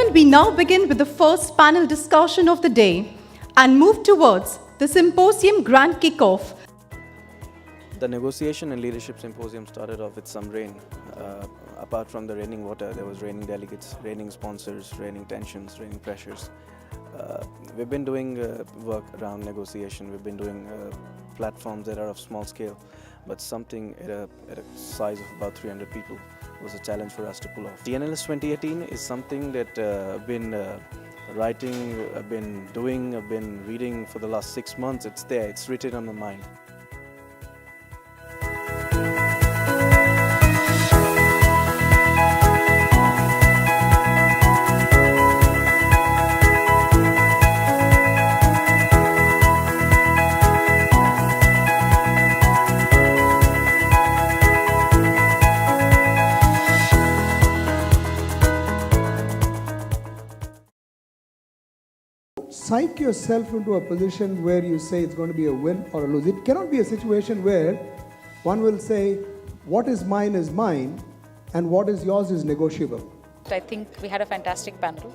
gentlemen, we now begin with the first panel discussion of the day and move towards the Symposium Grand Kickoff. The negotiation and leadership symposium started off with some rain. Apart from the raining water, there was raining delegates, raining sponsors, raining tensions, raining pressures. We've been doing work around negotiation. We've been doing platforms that are of small scale, but something at a size of about 300 people was a challenge for us to pull off. The NLS 2018 is something that I've been writing, I've been doing, I've been reading for the last 6 months. It's there, it's written on my mind. Psych yourself into a position where you say it's going to be a win or a lose. It cannot be a situation where one will say, what is mine, and what is yours is negotiable. I think we had a fantastic panel.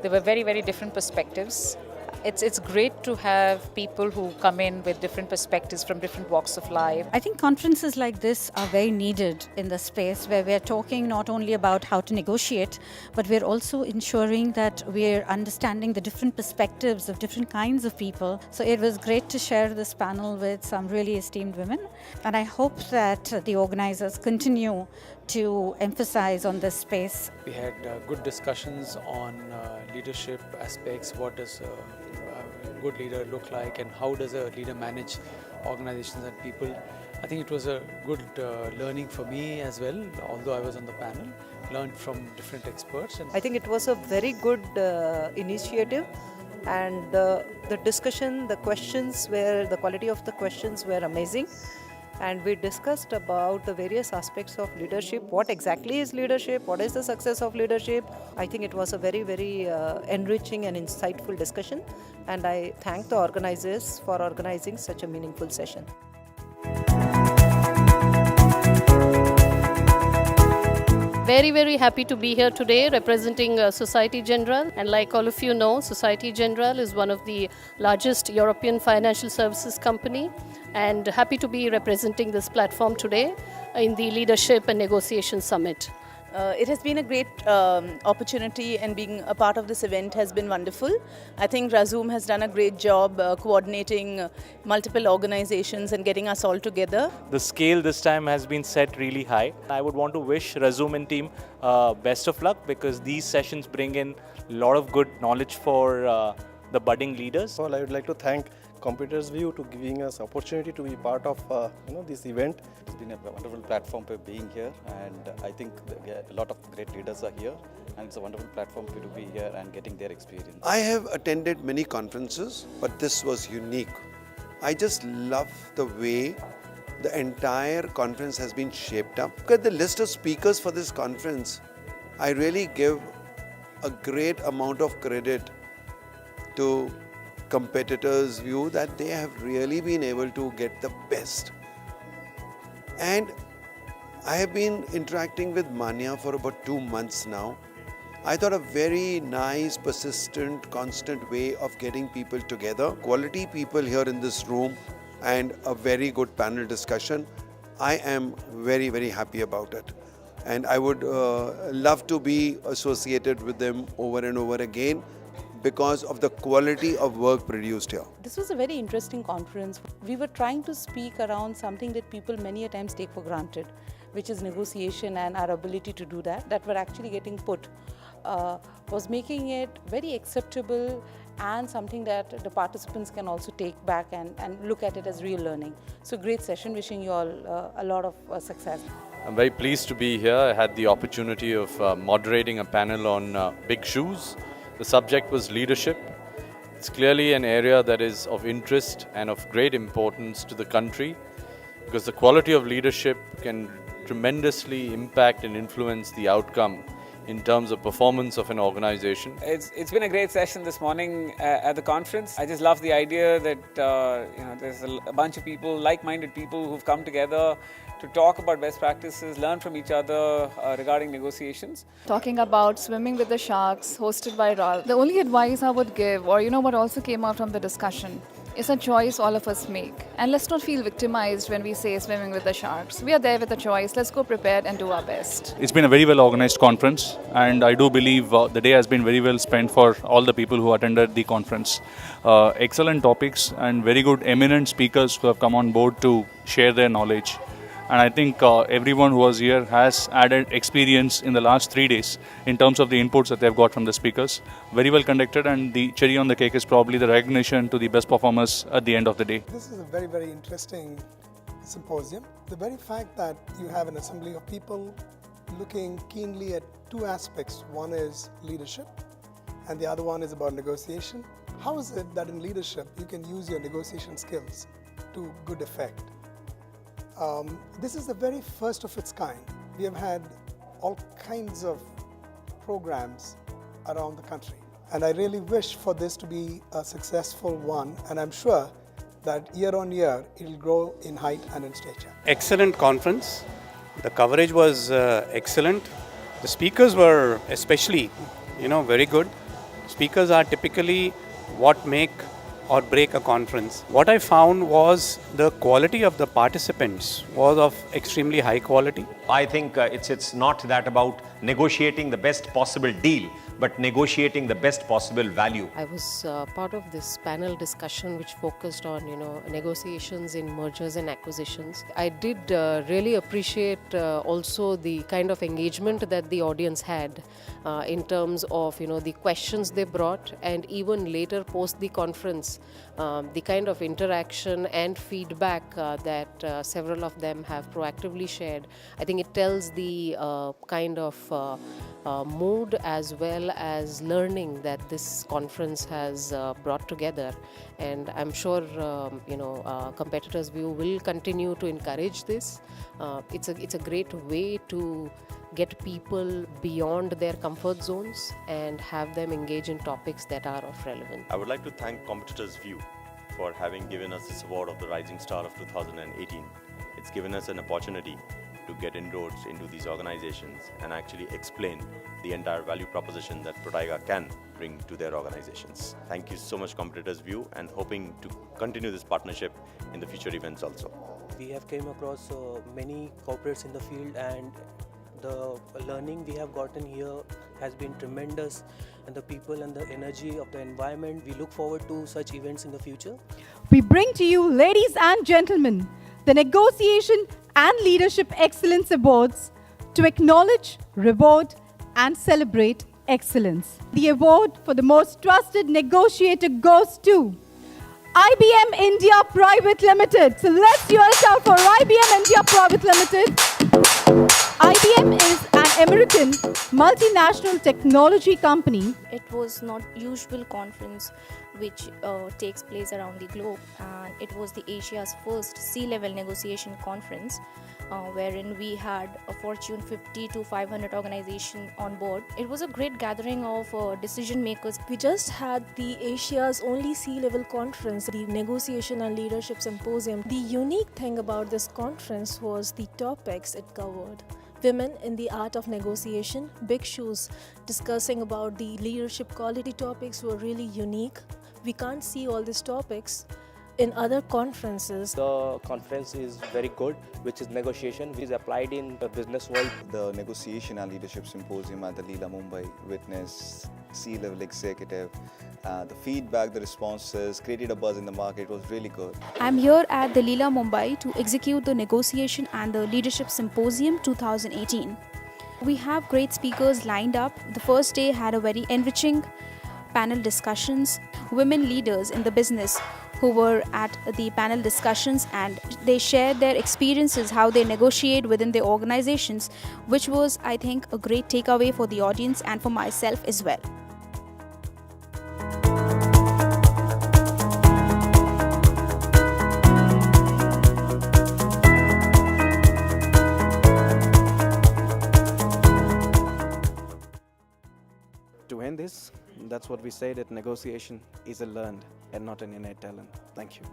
There were very, very different perspectives. It's great to have people who come in with different perspectives from different walks of life. I think conferences like this are very needed in the space where we're talking not only about how to negotiate, but we're also ensuring that we're understanding the different perspectives of different kinds of people. So it was great to share this panel with some really esteemed women. And I hope that the organizers continue to emphasize on this space. We had good discussions on leadership aspects. What does a good leader look like, and how does a leader manage organizations and people? I think it was a good learning for me as well, although I was on the panel, learned from different experts. I think it was a very good initiative, and the discussion, the questions the quality of the questions were amazing. And we discussed about the various aspects of leadership. What exactly is leadership? What is the success of leadership? I think it was a very, very enriching and insightful discussion. And I thank the organizers for organizing such a meaningful session. Very, very happy to be here today representing Societe Generale. And like all of you know, Societe Generale is one of the largest European financial services company. And happy to be representing this platform today in the Leadership and Negotiation Summit. It has been a great opportunity, and being a part of this event has been wonderful. I think Razum has done a great job coordinating multiple organizations and getting us all together. The scale this time has been set really high. I would want to wish Razum and team best of luck, because these sessions bring in a lot of good knowledge for the budding leaders. Well, I would like to thank Computers View to giving us opportunity to be part of this event. It's been a wonderful platform for being here, and I think a lot of great leaders are here, and it's a wonderful platform to be here and getting their experience. I have attended many conferences, but this was unique. I just love the way the entire conference has been shaped up. Look at the list of speakers for this conference. I really give a great amount of credit to Competitors View that they have really been able to get the best. And I have been interacting with Manya for about 2 months now. I thought a very nice, persistent, constant way of getting people together. Quality people here in this room and a very good panel discussion. I am very, very happy about it. And I would love to be associated with them over and over again, because of the quality of work produced here. This was a very interesting conference. We were trying to speak around something that people many a times take for granted, which is negotiation and our ability to do that were actually getting put, was making it very acceptable and something that the participants can also take back and look at it as real learning. So great session, wishing you all a lot of success. I'm very pleased to be here. I had the opportunity of moderating a panel on big shoes. The subject was leadership. It's clearly an area that is of interest and of great importance to the country, because the quality of leadership can tremendously impact and influence the outcome in terms of performance of an organization. It's been a great session this morning at the conference. I just love the idea that there's a bunch of people, like-minded people who've come together to talk about best practices, learn from each other regarding negotiations. Talking about swimming with the sharks, hosted by Ral. The only advice I would give, or what also came out from the discussion, is a choice all of us make. And let's not feel victimized when we say swimming with the sharks. We are there with a choice. Let's go prepared and do our best. It's been a very well organized conference, and I do believe the day has been very well spent for all the people who attended the conference. Excellent topics and very good eminent speakers who have come on board to share their knowledge. And I think everyone who was here has added experience in the last 3 days in terms of the inputs that they've got from the speakers. Very well conducted, and the cherry on the cake is probably the recognition to the best performers at the end of the day. This is a very, very interesting symposium. The very fact that you have an assembly of people looking keenly at two aspects. One is leadership and the other one is about negotiation. How is it that in leadership you can use your negotiation skills to good effect? This is the very first of its kind. We have had all kinds of programs around the country, and I really wish for this to be a successful one, and I'm sure that year on year it will grow in height and in stature. Excellent conference. The coverage was excellent. The speakers were especially, very good. Speakers are typically what make or break a conference. What I found was the quality of the participants was of extremely high quality. I think it's not that about negotiating the best possible deal, but negotiating the best possible value. I was part of this panel discussion which focused on negotiations in mergers and acquisitions. I did really appreciate also the kind of engagement that the audience had in terms of the questions they brought, and even later post the conference the kind of interaction and feedback that several of them have proactively shared. I think it tells the kind of mood as well as learning that this conference has brought together, and I'm sure Competitors View will continue to encourage this. It's a great way to get people beyond their comfort zones and have them engage in topics that are of relevance. I would like to thank Competitors View for having given us this award of the Rising Star of 2018. It's given us an opportunity to get inroads into these organizations and actually explain the entire value proposition that Protaiga can bring to their organizations. Thank you so much, Competitors View, and hoping to continue this partnership in the future events also. We have came across many corporates in the field, and the learning we have gotten here has been tremendous, and the people and the energy of the environment. We look forward to such events in the future. We bring to you, ladies and gentlemen, the Negotiation and Leadership Excellence Awards to acknowledge, reward, and celebrate excellence. The award for the most trusted negotiator goes to IBM India Private Limited. So let's hear it out for IBM India Private Limited. IBM is an American multinational technology company. It was not usual conference which takes place around the globe, and it was the Asia's first C-level negotiation conference wherein we had a Fortune 50 to 500 organization on board. It was a great gathering of decision makers. We just had the Asia's only C-level conference, the Negotiation and Leadership Symposium. The unique thing about this conference was the topics it covered. Women in the art of negotiation, big shoes, discussing about the leadership quality topics were really unique. We can't see all these topics in other conferences. The conference is very good, which is negotiation, which is applied in the business world. The Negotiation and Leadership Symposium at the Leela Mumbai witnessed C-level executive. The feedback, the responses created a buzz in the market. It was really good. I'm here at the Leela Mumbai to execute the Negotiation and the Leadership Symposium 2018. We have great speakers lined up. The first day had a very enriching panel discussions. Women leaders in the business who were at the panel discussions, and they shared their experiences, how they negotiate within their organizations, which was, I think, a great takeaway for the audience and for myself as well. To end this, that's what we say, that negotiation is a learned and not an innate talent. Thank you.